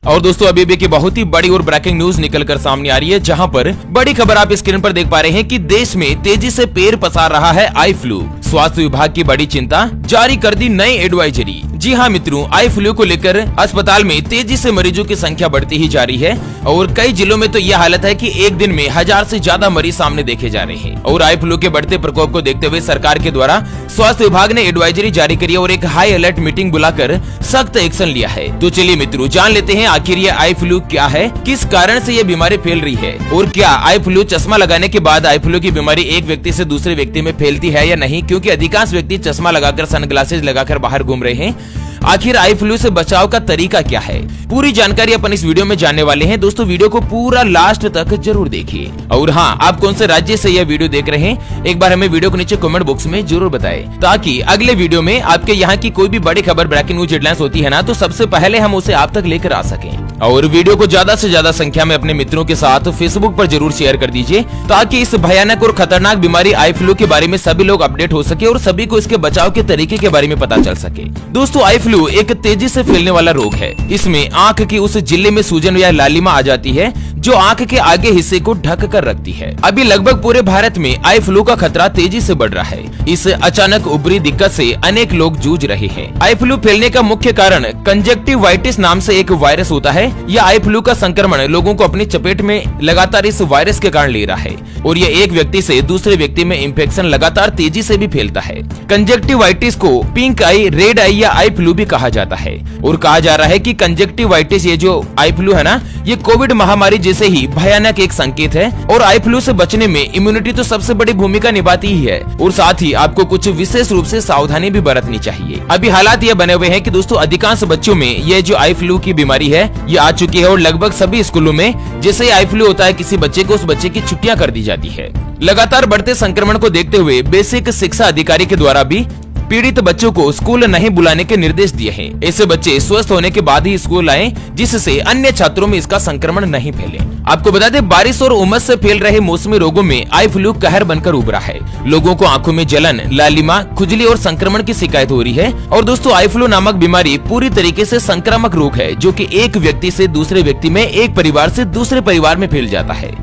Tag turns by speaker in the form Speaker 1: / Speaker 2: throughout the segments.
Speaker 1: और दोस्तों अभी भी की बहुत ही बड़ी और ब्रेकिंग न्यूज निकलकर सामने आ रही है, जहां पर बड़ी खबर आप स्क्रीन पर देख पा रहे हैं कि देश में तेजी से पैर पसार रहा है आई फ्लू। स्वास्थ्य विभाग की बड़ी चिंता, जारी कर दी नई एडवाइजरी। जी हाँ मित्रों, आई फ्लू को लेकर अस्पताल में तेजी से मरीजों की संख्या बढ़ती ही जा रही है और कई जिलों में तो यह हालत है कि एक दिन में 1000 से ज्यादा मरीज सामने देखे जा रहे हैं। और आई फ्लू के बढ़ते प्रकोप को देखते हुए सरकार के द्वारा स्वास्थ्य विभाग ने एडवाइजरी जारी करी है और एक हाई अलर्ट मीटिंग बुलाकर सख्त एक्शन लिया है। तो चलिए मित्रों, जान लेते हैं आखिर ये आई फ्लू क्या है, किस कारण से ये बीमारी फैल रही है और क्या आई फ्लू चश्मा लगाने के बाद आई फ्लू की बीमारी एक व्यक्ति से दूसरे व्यक्ति में फैलती है या नहीं, क्योंकि अधिकांश व्यक्ति चश्मा लगाकर, सनग्लासेस लगाकर बाहर घूम रहे हैं। आखिर आई फ्लू से बचाव का तरीका क्या है, पूरी जानकारी अपन इस वीडियो में जानने वाले हैं। दोस्तों वीडियो को पूरा लास्ट तक जरूर देखिए। और हाँ, आप कौन से राज्य से यह वीडियो देख रहे हैं एक बार हमें वीडियो के नीचे कमेंट बॉक्स में जरूर बताएं, ताकि अगले वीडियो में आपके यहाँ की कोई भी बड़ी खबर, ब्रेकिंग न्यूज, हेडलाइंस होती है ना, तो सबसे पहले हम उसे आप तक लेकर आ सकें। और वीडियो को ज्यादा से ज्यादा संख्या में अपने मित्रों के साथ फेसबुक पर जरूर शेयर कर दीजिए, ताकि इस भयानक और खतरनाक बीमारी आई फ्लू के बारे में सभी लोग अपडेट हो सके और सभी को इसके बचाव के तरीके के बारे में पता चल सके। दोस्तों आई फ्लू एक तेजी से फैलने वाला रोग है। इसमें आंख की उस झिल्ली में सूजन या लालिमा आ जाती है जो आंख के आगे हिस्से को ढक कर रखती है। अभी लगभग पूरे भारत में आई फ्लू का खतरा तेजी से बढ़ रहा है। इस अचानक उभरी दिक्कत से अनेक लोग जूझ रहे हैं। आई फ्लू फैलने का मुख्य कारण कंजक्टिवाइटिस नाम से एक वायरस होता है। यह आई फ्लू का संक्रमण लोगों को अपनी चपेट में लगातार इस वायरस के कारण ले रहा है और यह एक व्यक्ति से दूसरे व्यक्ति में इंफेक्शन लगातार तेजी से भी फैलता है। कंजक्टिवाइटिस को पिंक आई, रेड आई या आई फ्लू भी कहा जाता है और कहा जा रहा है कि कंजक्टिवाइटिस, ये जो आई फ्लू है ना, ये कोविड महामारी जैसे ही भयानक एक संकेत है। और आई फ्लू से बचने में इम्यूनिटी तो सबसे बड़ी भूमिका निभाती ही है और साथ ही आपको कुछ विशेष रूप से सावधानी भी बरतनी चाहिए। अभी हालात ये बने हुए हैं कि दोस्तों अधिकांश बच्चों में ये जो आई फ्लू की बीमारी है ये आ चुकी है और लगभग सभी स्कूलों में जैसे ही आई फ्लू होता है किसी बच्चे को, उस बच्चे की छुट्टियां कर दी जाती है। लगातार बढ़ते संक्रमण को देखते हुए बेसिक शिक्षा अधिकारी के द्वारा भी पीड़ित बच्चों को स्कूल नहीं बुलाने के निर्देश दिए हैं। ऐसे बच्चे स्वस्थ होने के बाद ही स्कूल आएं, जिससे अन्य छात्रों में इसका संक्रमण नहीं फैले। आपको बता दें, बारिश और उमस से फैल रहे मौसमी रोगों में आई फ्लू कहर बनकर उभरा है। लोगों को आंखों में जलन, लालिमा, खुजली और संक्रमण की शिकायत हो रही है। और दोस्तों आई फ्लू नामक बीमारी पूरी तरीके से संक्रामक रोग है, जो कि एक व्यक्ति से दूसरे व्यक्ति में, एक परिवार से दूसरे परिवार में फैल जाता है।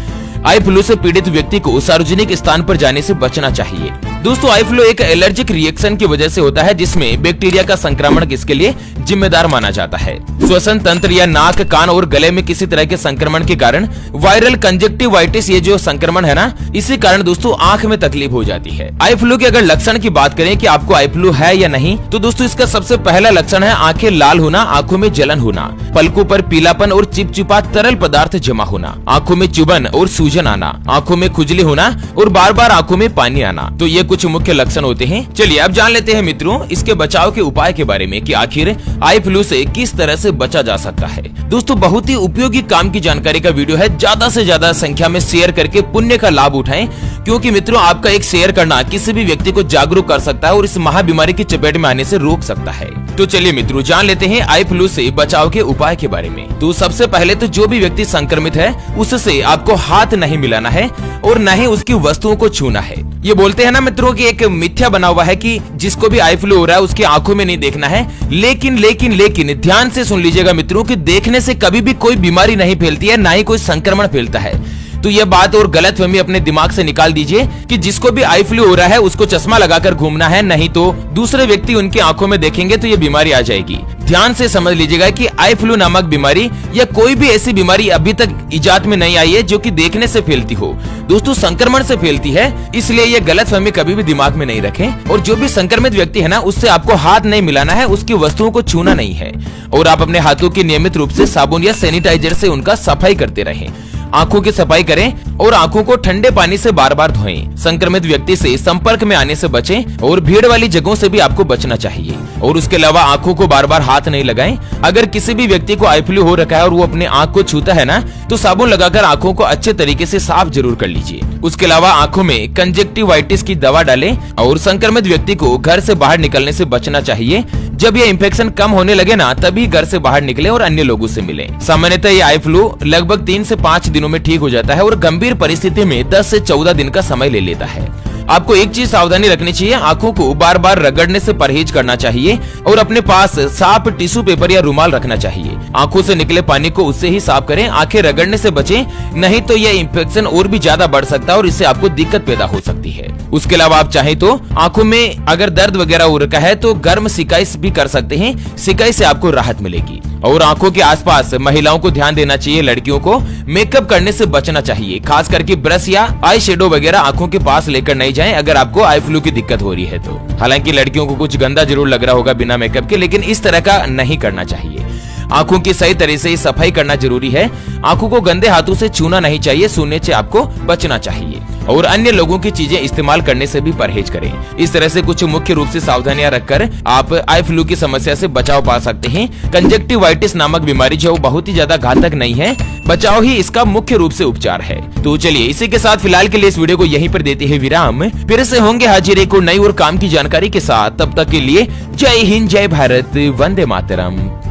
Speaker 1: आई फ्लू से पीड़ित व्यक्ति को सार्वजनिक स्थान पर जाने से बचना चाहिए। दोस्तों आई फ्लू एक एलर्जिक रिएक्शन की वजह से होता है, जिसमें बैक्टीरिया का संक्रमण इसके लिए जिम्मेदार माना जाता है। श्वसन तंत्र या नाक, कान और गले में किसी तरह के संक्रमण के कारण वायरल कंजक्टिवाइटिस, ये जो संक्रमण है ना, इसी कारण दोस्तों आंख में तकलीफ हो जाती है। आई फ्लू के अगर लक्षण की बात करें कि आपको आई फ्लू है या नहीं, तो दोस्तों इसका सबसे पहला लक्षण है आंखें लाल होना, आंखों में जलन होना, पलकों पर पीलापन और चिपचिपा तरल पदार्थ जमा होना, आंखों में चुभन और सूजन आना, आंखों में खुजली होना और बार बार आंखों में पानी आना। तो ये कुछ मुख्य लक्षण होते हैं। चलिए अब जान लेते हैं मित्रों इसके बचाव के उपाय के बारे में कि आखिर आई फ्लू से किस तरह से बचा जा सकता है। दोस्तों बहुत ही उपयोगी काम की जानकारी का वीडियो है, ज्यादा से ज्यादा संख्या में शेयर करके पुण्य का लाभ उठाएं, क्योंकि मित्रों आपका एक शेयर करना किसी भी व्यक्ति को जागरूक कर सकता है और इस महाबीमारी की चपेट में आने से रोक सकता है। तो चलिए मित्रों जान लेते हैं आई फ्लू से बचाव के उपाय के बारे में। तो सबसे पहले तो जो भी व्यक्ति संक्रमित है उससे आपको हाथ नहीं मिलाना है और न ही उसकी वस्तुओं को छूना है। ये बोलते हैं ना मित्रों कि एक मिथ्या बना हुआ है कि जिसको भी आई फ्लू हो रहा है उसकी आंखों में नहीं देखना है, लेकिन लेकिन लेकिन ध्यान से सुन लीजिएगा मित्रों कि देखने से कभी भी कोई बीमारी नहीं फैलती है, ना ही कोई संक्रमण फैलता है। तो ये बात और गलतफहमी अपने दिमाग से निकाल दीजिए कि जिसको भी आई फ्लू हो रहा है उसको चश्मा लगाकर घूमना है, नहीं तो दूसरे व्यक्ति उनकी आंखों में देखेंगे तो ये बीमारी आ जाएगी। ध्यान से समझ लीजिएगा कि आई फ्लू नामक बीमारी या कोई भी ऐसी बीमारी अभी तक इजाद में नहीं आई है जो कि देखने से फैलती हो। दोस्तों संक्रमण से फैलती है, इसलिए ये गलतफहमी कभी भी दिमाग में नहीं रखें। और जो भी संक्रमित व्यक्ति है ना, उससे आपको हाथ नहीं मिलाना है, उसकी वस्तुओं को छूना नहीं है और आप अपने हाथों की नियमित रूप से साबुन या सैनिटाइजर से उनका सफाई करते रहें। आंखों की सफाई करें और आंखों को ठंडे पानी से बार बार धोएं। संक्रमित व्यक्ति से संपर्क में आने से बचें और भीड़ वाली जगहों से भी आपको बचना चाहिए। और उसके अलावा आंखों को बार बार हाथ नहीं लगाएं। अगर किसी भी व्यक्ति को आई फ्लू हो रखा है और वो अपने आंख को छूता है ना, तो साबुन लगाकर आंखों को अच्छे तरीके से साफ जरूर कर लीजिए। उसके अलावा आंखों में कंजक्टिवाइटिस की दवा डालें और संक्रमित व्यक्ति को घर से बाहर निकलने से बचना चाहिए। जब ये इन्फेक्शन कम होने लगे ना, तभी घर से बाहर निकले और अन्य लोगों से मिले। सामान्यतः ये आई फ्लू लगभग 3 से 5 दिनों में ठीक हो जाता है और गंभीर परिस्थिति में 10 से 14 दिन का समय ले लेता है। आपको एक चीज सावधानी रखनी चाहिए, आंखों को बार बार रगड़ने से परहेज करना चाहिए और अपने पास साफ टिश्यू पेपर या रुमाल रखना चाहिए। आंखों से निकले पानी को उससे ही साफ करें, आंखें रगड़ने से बचें, नहीं तो यह इंफेक्शन और भी ज्यादा बढ़ सकता है और इससे आपको दिक्कत पैदा हो सकती है। उसके अलावा आप चाहें तो आंखों में अगर दर्द वगैरह हो रखा है तो गर्म सिकाई भी कर सकते हैं, सिकाई से आपको राहत मिलेगी। और आंखों के आसपास महिलाओं को ध्यान देना चाहिए, लड़कियों को मेकअप करने से बचना चाहिए, खास करके ब्रश या आई शेडो वगैरह आंखों के पास लेकर नहीं जाएं अगर आपको आई फ्लू की दिक्कत हो रही है तो। हालांकि लड़कियों को कुछ गंदा जरूर लग रहा होगा बिना मेकअप के, लेकिन इस तरह का नहीं करना चाहिए। आंखों की सही तरह से सफाई करना जरूरी है, आंखों को गंदे हाथों से छूना नहीं चाहिए, छूने से आपको बचना चाहिए और अन्य लोगों की चीजें इस्तेमाल करने से भी परहेज करें। इस तरह से कुछ मुख्य रूप से सावधानियां रखकर आप आई फ्लू की समस्या से बचाव पा सकते हैं। कंजक्टिवाइटिस नामक बीमारी जो बहुत ही ज्यादा घातक नहीं है, बचाव ही इसका मुख्य रूप से उपचार है। तो चलिए इसी के साथ फिलहाल के लिए इस वीडियो को यहीं पर देते हैं विराम, फिर से होंगे हाजिर एक और नई और काम की जानकारी के साथ। तब तक के लिए जय हिंद, जय भारत, वंदे मातरम।